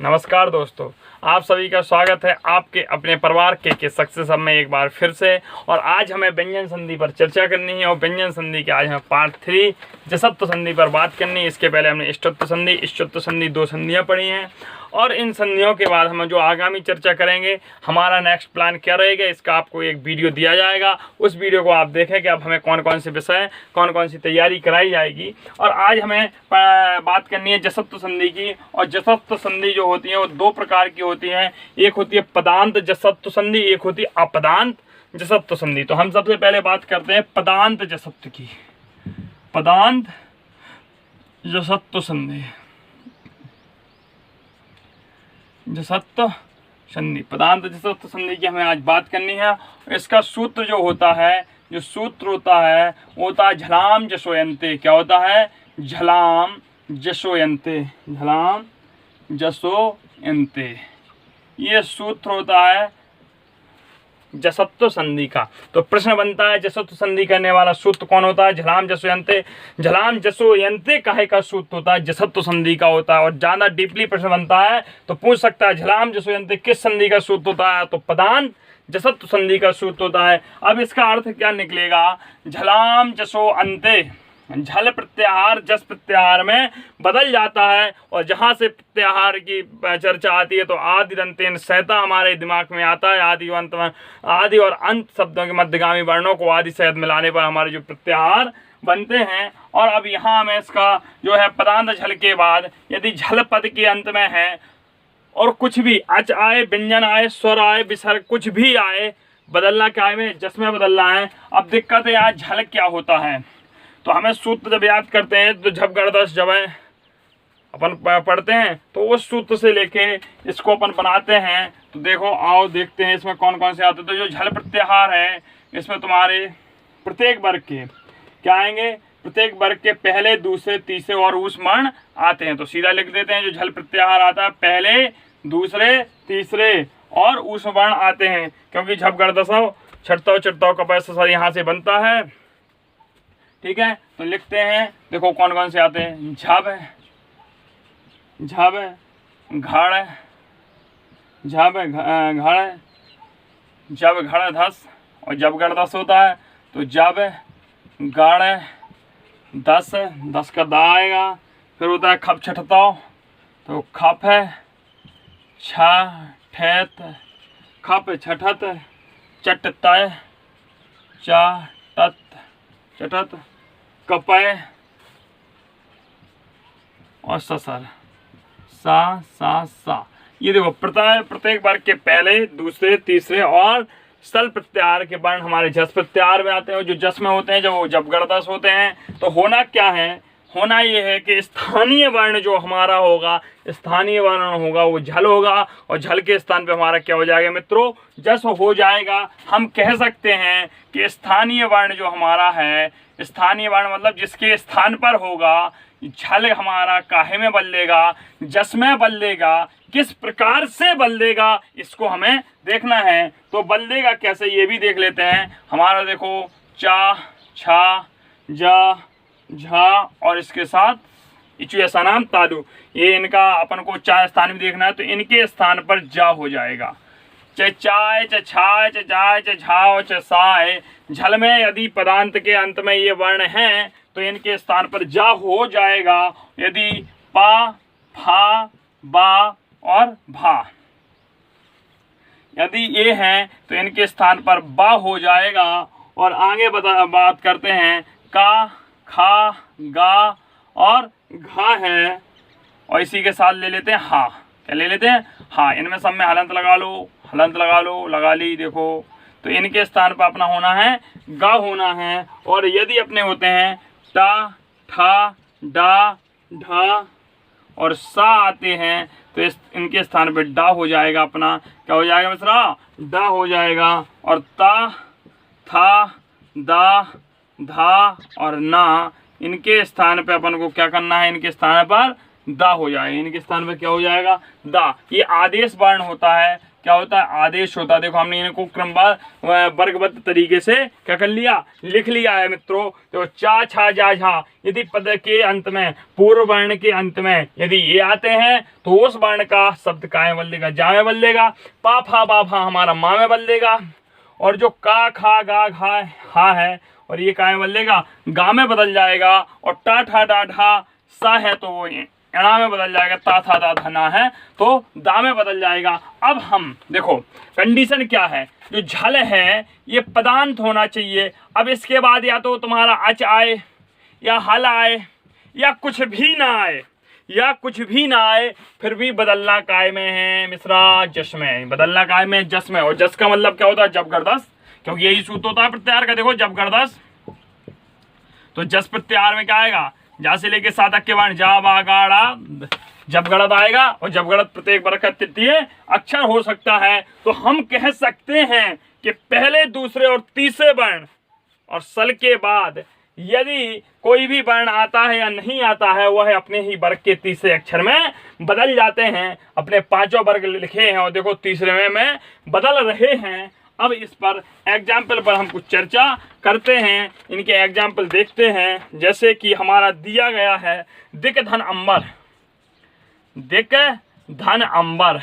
नमस्कार दोस्तों, आप सभी का स्वागत है आपके अपने परिवार के सक्सेस हब में एक बार फिर से। और आज हमें व्यंजन संधि पर चर्चा करनी है और व्यंजन संधि के आज हमें पार्ट 3 जसत्व संधि पर बात करनी है। इसके पहले हमने इष्टत्व संधि, इष्टत्व संधि 2 संधियाँ पढ़ी हैं और इन संधियों के बाद हम जो आगामी चर्चा करेंगे, हमारा नेक्स्ट प्लान क्या रहेगा, इसका आपको एक वीडियो दिया जाएगा। उस वीडियो को आप देखें कि अब हमें कौन कौन से विषय, कौन कौन सी तैयारी कराई जाएगी। और आज हमें बात करनी है जसत्व संधि की। और जसत्व संधि जो होती है वो 2 प्रकार की होती हैं। एक होती है पदांत जसत्व संधि, एक होती है अपदांत जसत्व संधि। तो हम सबसे पहले बात करते हैं पदांत जसत्व की। पदांत जसत्व संधि, जसत्व संधि, पदांत जसत्व संधि की हमें आज बात करनी है। इसका सूत्र जो होता है, जो सूत्र होता है वो होता है झलाम जसोयन्ते। क्या होता है? झलाम जसोयन्ते, झलाम जसोयन्ते, ये सूत्र होता है जसत्व संधि का। तो प्रश्न बनता है जसत्व संधि करने वाला सूत्र कौन होता है? झलाम जसोयन्ते। झलाम जसोयन्ते काहे का सूत्र होता है? जसत्व संधि का होता है। और ज़्यादा डीपली प्रश्न बनता है तो पूछ सकता है झलाम जसोयन्ते किस संधि का सूत्र होता है? तो पदांत जसत्व संधि का सूत्र होता है। अब इसका अर्थ क्या निकलेगा? झलाम जसो अंते, झल प्रत्याहार जस प्रत्याहार में बदल जाता है। और जहाँ से प्रत्याहार की चर्चा आती है तो आदि दंतेन सहता हमारे दिमाग में आता है। आदि अंत में, आदि और अंत शब्दों के मध्यगामी वर्णों को आदि सहित मिलाने पर हमारे जो प्रत्याहार बनते हैं। और अब यहाँ में इसका जो है पदांत झल के बाद यदि झल पद के अंत में है और कुछ भी अच आए, व्यंजन आए, स्वर आए, विसर्ग कुछ भी आए, बदलना क्या है? जस में बदलना है। अब दिक्कत है यहाँ झल क्या होता है? तो हमें सूत्र जब याद करते हैं तो झप गर्दश जब अपन पढ़ते हैं तो उस सूत्र से लेके इसको अपन बनाते हैं। तो देखो आओ देखते हैं इसमें कौन कौन से आते हैं। तो जो झल प्रत्याहार है इसमें तुम्हारे प्रत्येक वर्ग के क्या आएंगे? प्रत्येक वर्ग के पहले, दूसरे, तीसरे और ऊष्मण आते हैं। तो सीधा लिख देते हैं जो झल प्रत्याहार आता है पहले, दूसरे, तीसरे और ऊष्मण आते हैं। क्योंकि झप गर्दसव छटताव चटताव का पैसा यहाँ से बनता है। ठीक है, तो लिखते हैं देखो कौन कौन से आते हैं। झब है, झब है, घड़ है, झब है, घड़ है, जब घड़ धस और जब गर्दस होता है तो जब गड़ है, दस है, दस का दा आएगा। फिर होता है खप छटताव, तो खप है, छ ठेत, खप छठत, चट तय, चा टत चटत, कपय और ससर, सा। ये देखो प्रत्येक वर्ग के पहले, दूसरे, तीसरे और सल प्रत्याहार के वर्ण हमारे जस प्रत्याहार में आते हैं। और जो जस में होते हैं जब वो जब गर्दस होते हैं। तो होना क्या है? होना ये है कि स्थानीय वर्ण जो हमारा होगा, स्थानीय वर्ण होगा वो झल होगा। और झल के स्थान पे हमारा क्या हो जाएगा मित्रों? जस हो जाएगा। हम कह सकते हैं कि स्थानीय वर्ण जो हमारा है, स्थानीय वर्ण मतलब जिसके स्थान पर होगा, झल हमारा काहे में बदलेगा? जस में बदलेगा। किस प्रकार से बदलेगा इसको हमें देखना है। तो बदलेगा कैसे ये भी देख लेते हैं। हमारा देखो चा, छा, जा, झा और इसके साथ इचु ऐसा नाम तालु, ये इनका अपन को चा स्थान भी देखना है। तो इनके स्थान पर जा हो जाएगा। च चाय, च छाय, च जाय, च झाव, च साय। झल में यदि पदांत के अंत में ये वर्ण हैं तो इनके स्थान पर जा हो जाएगा। यदि पा, फा, बा और भा यदि ये हैं तो इनके स्थान पर बा हो जाएगा। और आगे बात करते हैं का, खा, गा और घा है। और इसी के साथ ले लेते हैं हा। क्या ले लेते हैं? हा। इनमें सब में हलंत लगा लो, हलंत लगा लो, लगा ली। देखो तो इनके स्थान पर अपना होना है गा होना है। और यदि अपने होते हैं टा, ठा, डा, ढा और सा आते हैं तो इनके स्थान पर डा हो जाएगा। अपना क्या हो जाएगा मित्रा? डा हो जाएगा। और ता, था, दा, धा और ना, इनके स्थान पे अपन को क्या करना है? इनके स्थान पर दा हो जाएगा। इनके स्थान पर क्या हो जाएगा? दा। ये आदेश वर्ण होता है। क्या होता है, आदेश होता है। देखो हमने इनको क्रमवार वर्गबद्ध तरीके से क्या कर लिया, लिख लिया है मित्रों। तो चा छा जा झा यदि पद के अंत में, पूर्व वर्ण के अंत में यदि ये आते हैं तो उस वर्ण का शब्द काय में बदलेगा, जा में बदलेगा। पा फा बा फा हमारा माँ में बदलेगा, और जो का खा गा घा हा है और ये काय में बदलेगा, गा में बदल जाएगा। और टा ठा डा ढा सा है तो वो एणा में बदल जाएगा, ता था दा धना है तो दा में बदल जाएगा। अब हम देखो कंडीशन क्या है, जो झल है ये पदांत होना चाहिए। अब इसके बाद या तो तुम्हारा अच आए या हल आए या कुछ भी ना आए, या कुछ भी ना आए, फिर भी बदलना काय में है मिश्रा, जस में। बदलना काय में, जस में। और जस का मतलब क्या होता है, जब गर्दस, क्योंकि यही सूत्र होता है प्रत्याहार का। देखो जब गर्दस, तो जस प्रत्याहार में क्या आएगा, जा से लेके सातक के वर्ण जा बा गाड़ा, जब गड़त आएगा। और जब गड़त प्रत्येक वर्ग का तृतीय अक्षर हो सकता है। तो हम कह सकते हैं कि पहले, दूसरे और तीसरे वर्ण और सल के बाद यदि कोई भी वर्ण आता है या नहीं आता है, वह अपने ही वर्ग के तीसरे अक्षर में बदल जाते हैं। अपने पांचों वर्ग लिखे हैं और देखो तीसरे में बदल रहे हैं। अब इस पर एग्जाम्पल पर हम कुछ चर्चा करते हैं, इनके एग्जाम्पल देखते हैं। जैसे कि हमारा दिया गया है दिक धन अंबर, दिक धन अंबर।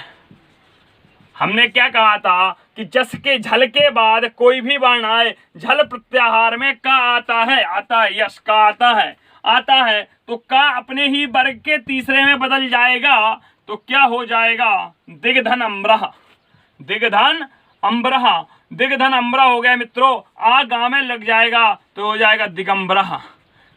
हमने क्या कहा था कि जस के झल के बाद कोई भी वर्ण आए, झल प्रत्याहार में का आता है, आता है, यस का आता है तो का अपने ही वर्ग के तीसरे में बदल जाएगा। तो क्या हो जाएगा, दिग्धन अम्बरह, दिग्धन अम्बरह, दिग्धन अम्बरा हो गया मित्रों। आ गा में लग जाएगा तो हो जाएगा दिगंबरह।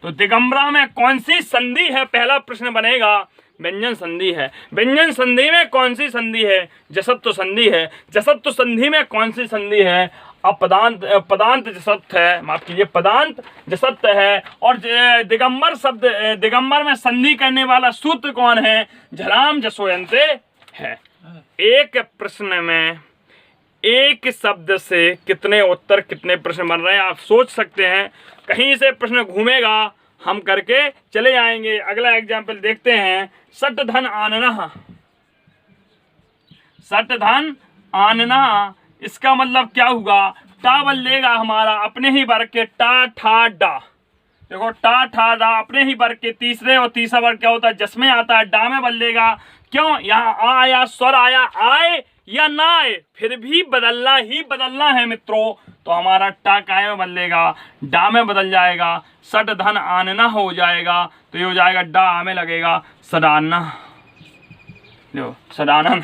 तो दिगंबरा में कौन सी संधि है, पहला प्रश्न बनेगा। व्यंजन संधि है। व्यंजन संधि में कौन सी संधि है, जसत्व संधि है। जसत्व संधि में कौन सी संधि है, अपदांत, पदांत जसत्व है, माफ कीजिए पदांत जसत्व है। और दिगंबर शब्द, दिगंबर में संधि करने वाला सूत्र कौन है, झलाम जसोयंते है। एक प्रश्न में एक शब्द से कितने उत्तर, कितने प्रश्न बन रहे हैं आप सोच सकते हैं। कहीं से प्रश्न घूमेगा, हम करके चले जाएंगे। अगला एग्जाम्पल देखते हैं, सट धन आनना, सट धन आनना। इसका मतलब क्या हुआ, टा बदलेगा हमारा अपने ही वर्ग के, टा ठा डा। देखो टा ठा डा अपने ही वर्ग के तीसरे, और तीसरा वर्ग क्या होता है, जस में आता है, डा में बदलेगा। क्यों, यहाँ आ आया, स्वर आया, आए या ना आए फिर भी बदलना ही बदलना है मित्रों। तो हमारा टा काय में बदलेगा, डा में बदल जाएगा। सट धन आनना हो जाएगा तो ये हो जाएगा डा में लगेगा, सडाना। जो सडानन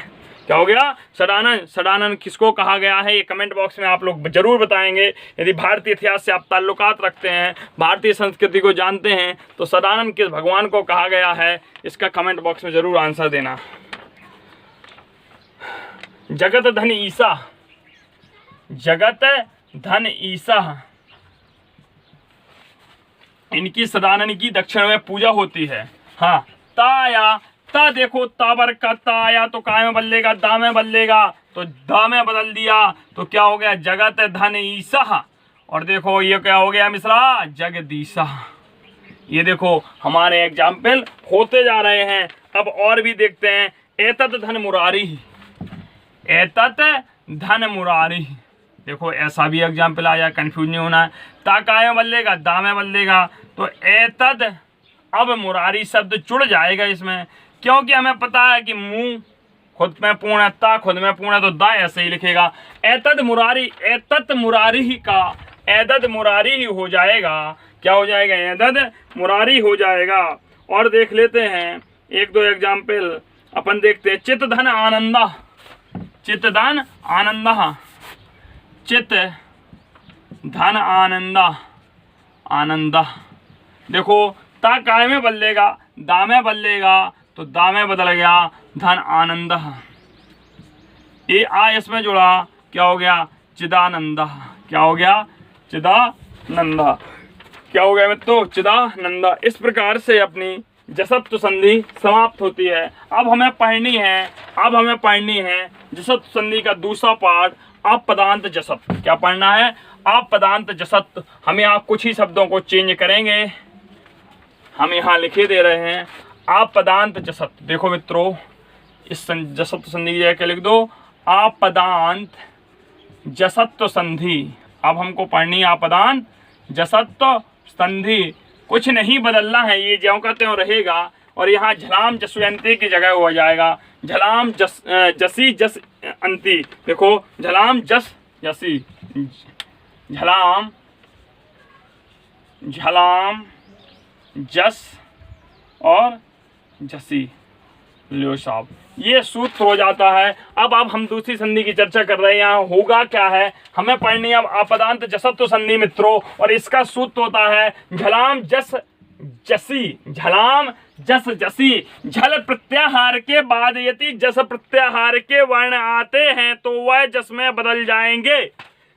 क्या हो गया, सडानन। सडानन किसको कहा गया है, ये कमेंट बॉक्स में आप लोग जरूर बताएंगे। यदि भारतीय इतिहास से आप ताल्लुकात रखते हैं, भारतीय संस्कृति को जानते हैं, तो सडानन किस भगवान को कहा गया है, इसका कमेंट बॉक्स में जरूर आंसर देना। जगत धन ईसा, जगत धन ईसा, इनकी सदानन की दक्षिण में पूजा होती है। हाँ, ताया, ता देखो ताबर का ताया तो काय में बदलेगा, दा में बदलेगा, तो दा में बदल दिया तो क्या हो गया, जगत धन ईसा। और देखो ये क्या हो गया मिश्रा, जगदीशा। ये देखो हमारे एग्जाम्पल होते जा रहे हैं। अब और भी देखते हैं, एतत धन मुरारी, एतत धन मुरारी। देखो ऐसा भी एग्जाम्पल आया, कंफ्यूज नहीं होना है। ता काय में बदलेगा, दा में बदलेगा, तो एतद, अब मुरारी शब्द जुड़ जाएगा इसमें, क्योंकि हमें पता है कि मुंह खुद में पूर्ण है, ता खुद में पूर्ण है, तो दा ऐसे ही लिखेगा। एतद मुरारी, एतत मुरारी ही का एदद मुरारी ही हो जाएगा। क्या हो जाएगा, एदद मुरारी हो जाएगा। और देख लेते हैं एक दो एग्जाम्पल अपन देखते हैं। चित धन आनंदा, चित धन आनंदा, चित धन आनंदा, आनंदा। देखो ता काय में बदलेगा, दा में बदलेगा, तो दा में बदल गया धन आनंद। ये आ इसमें जुड़ा, क्या हो गया, चिदानंदा। क्या हो गया, चिदानंदा। क्या हो गया मित्रों, चिदानंदा। इस प्रकार से अपनी जसत्व संधि समाप्त होती है। अब हमें पढ़नी है जसत्व संधि का दूसरा पार्ट, अपदांत जसत्व। क्या पढ़ना है, अपदांत जसत्व। हम यहाँ कुछ ही शब्दों को चेंज करेंगे, हम यहाँ लिखे दे रहे हैं अपदांत जसत्व। देखो मित्रों, इस जसत्व संधि की जगह लिख दो आपदांत जसत्व संधि। अब हमको पढ़नी है आपदांत जसत्व संधि। कुछ नहीं बदलना है, ये ज्यों का त्यों रहेगा और यहाँ झलाम जसवंती की जगह हो जाएगा झलाम जसी जस अंती। देखो झलाम जस जसी, झलाम झलाम जस और जसी। लो साहब, ये सूत्र हो जाता है। अब हम दूसरी संधि की चर्चा कर रहे हैं। यहाँ होगा क्या है, हमें पढ़नी है अब आपदांत जसत्व संधि मित्रों, और इसका सूत्र होता है झलाम जस जसी। झलाम जस जसी, झल प्रत्याहार के बाद यदि जस प्रत्याहार के वर्ण आते हैं तो वह जस में बदल जाएंगे।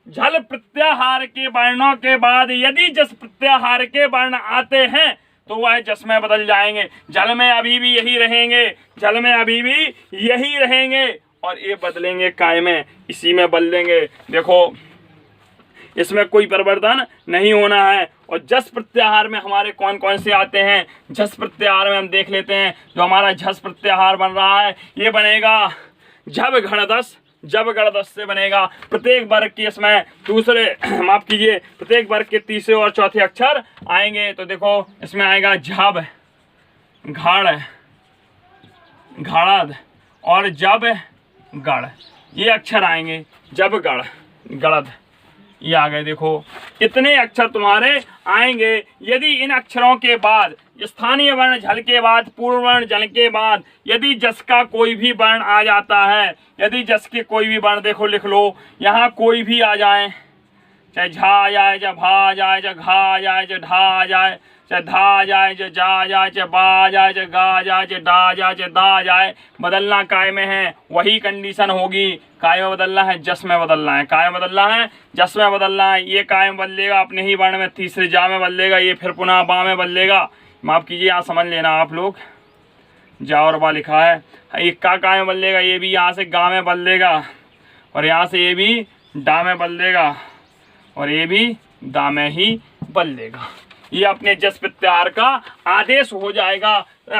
झल प्रत्याहार के वर्णों के बाद यदि जस प्रत्याहार के वर्ण आते हैं तो वह जस में बदल जाएंगे। जल में अभी भी यही रहेंगे, जल में अभी भी यही रहेंगे और ये बदलेंगे काय में, इसी में बदलेंगे। देखो इसमें कोई परिवर्तन नहीं होना है। और जस प्रत्याहार में हमारे कौन कौन से आते हैं, जस प्रत्याहार में हम देख लेते हैं। जो हमारा झस प्रत्याहार बन रहा है ये बनेगा जब घड़दस, जब गणदस से बनेगा। प्रत्येक वर्ग के इसमें दूसरे माफ कीजिए प्रत्येक वर्ग के तीसरे और चौथे अक्षर आएंगे। तो देखो इसमें आएगा झब, घड़, घड़द और जब गढ़, ये अक्षर आएंगे। जब गढ़ गड़द ये आ गए। देखो इतने अक्षर तुम्हारे आएंगे। यदि इन अक्षरों के बाद स्थानीय वर्ण झल के बाद पूर्व वर्ण जल के बाद यदि जस का कोई भी वर्ण आ जाता है, यदि जस के कोई भी वर्ण देखो लिख लो, यहाँ कोई भी आ जाए, चाहे झा आ जाए, चाहे भा आ जाए, चाहे घा आ जाए, चाहे ढा आ जाए, चाहे धा आ जाए, चाहे जा आ जाए, चाहे बा आ जाए, चाहे गा आ जाए, चाहे डा आ जाए, चाहे दा आ जाए, बदलना काय में है। वही कंडीशन होगी, काय में बदलना है, जस में बदलना है। काय में बदलना है, जस में बदलना है। ये काय में बदलेगा अपने ही वर्ण में, तीसरे जा में बदलेगा, ये फिर पुनः बा में बदलेगा। माफ कीजिए यहाँ समझ लेना आप लोग, जा और बा लिखा है। एक का काय में बदलेगा, ये भी यहाँ से गा में बदलेगा और यहाँ से ये भी डा में बदलेगा और ये भी दा में ही बदलेगा। ये अपने जस प्रत्याहार का आदेश हो जाएगा।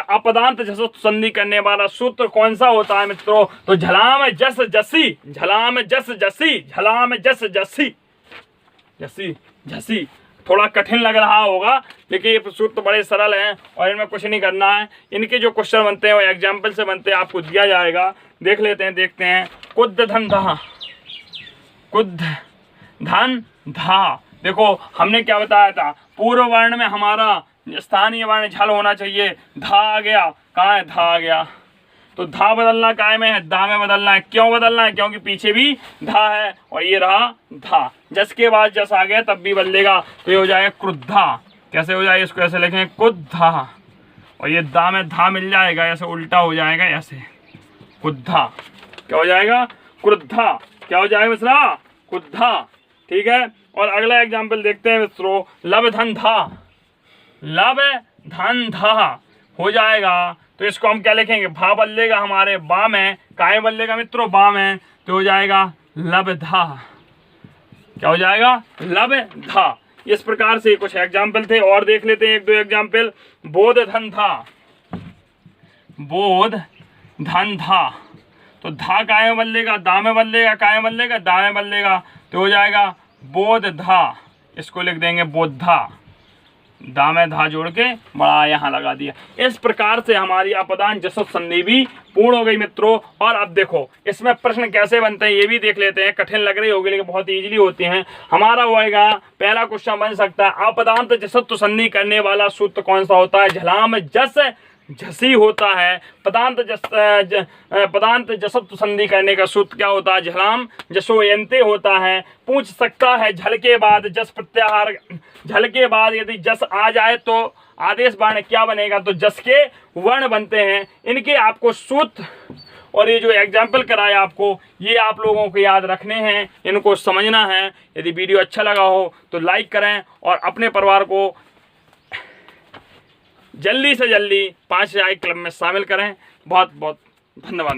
अपदांत जसत्व संधि करने वाला सूत्र कौन सा होता है मित्रों? तो झलाम जस जसी, झलाम जस जसी, झलाम जस जसी, जसी जसी। थोड़ा कठिन लग रहा होगा लेकिन ये सूत्र बड़े सरल हैं और इनमें कुछ नहीं करना है। इनके जो क्वेश्चन बनते हैं वो एग्जाम्पल से बनते हैं, आपको दिया जाएगा। देख लेते हैं, देखते हैं। कुद्ध धन धा, कुद्ध धन धा। देखो हमने क्या बताया था, पूर्व वर्ण में हमारा स्थानीय वर्ण झल होना चाहिए। धा आ गया, कहाँ है? धा आ गया। तो धा बदलना काय में है? दा में बदलना है। क्यों बदलना है? क्योंकि पीछे भी धा है और ये रहा धा। जस के बाद जस आ गया तब भी बदलेगा, तो ये हो जाएगा क्रुद्धा। कैसे हो जाएगा? इसको ऐसे लिखें कुद्धा और ये दा में धा मिल जाएगा, ऐसे उल्टा हो जाएगा, ऐसे कुद्धा। क्या हो जाएगा? क्रुद्धा। क्या हो जाएगा मित्रा? कुद्धा। ठीक है। और अगला एग्जाम्पल देखते हैं मित्रों। लब धन धा, लब धन धा हो जाएगा। तो इसको हम क्या लिखेंगे? भा बदलेगा हमारे बा में, काय बदलेगा मित्रों? बा में, तो हो जाएगा लबधा। क्या हो जाएगा? लबधा। इस प्रकार से कुछ एग्जाम्पल थे और देख लेते हैं एक दो एग्जाम्पल। बोध धन धा, बोध धन धा। तो धा काय में बदलेगा? दा में बदलेगा, काय में बदलेगा? दा में बदलेगा, तो हो जाएगा बोध धा। इसको लिख देंगे बोधा। दा में धा जोड़ के बड़ा यहाँ लगा दिया। इस प्रकार से हमारी अपदान जसत्व संधि भी पूर्ण हो गई मित्रों। और अब देखो इसमें प्रश्न कैसे बनते हैं ये भी देख लेते हैं। कठिन लग रही होगी लेकिन बहुत इजीली होते हैं। हमारा वो आएगा, पहला क्वेश्चन बन सकता है, अपदांत जसत्व संधि करने वाला सूत्र कौन सा होता है? झलाम जस झसी होता है। पदांत जसत्व संधि करने का सूत्र क्या होता है? झलाम जसोयंते होता है। पूछ सकता है झल के बाद जस प्रत्याहार, झल के बाद यदि जस आ जाए तो आदेश वर्ण क्या बनेगा? तो जस के वर्ण बनते हैं। इनके आपको सूत्र और ये जो एग्जाम्पल कराया आपको, ये आप लोगों को याद रखने हैं, इनको समझना है। यदि वीडियो अच्छा लगा हो तो लाइक करें और अपने परिवार को जल्दी से जल्दी 5 क्लब में शामिल करें। बहुत बहुत धन्यवाद।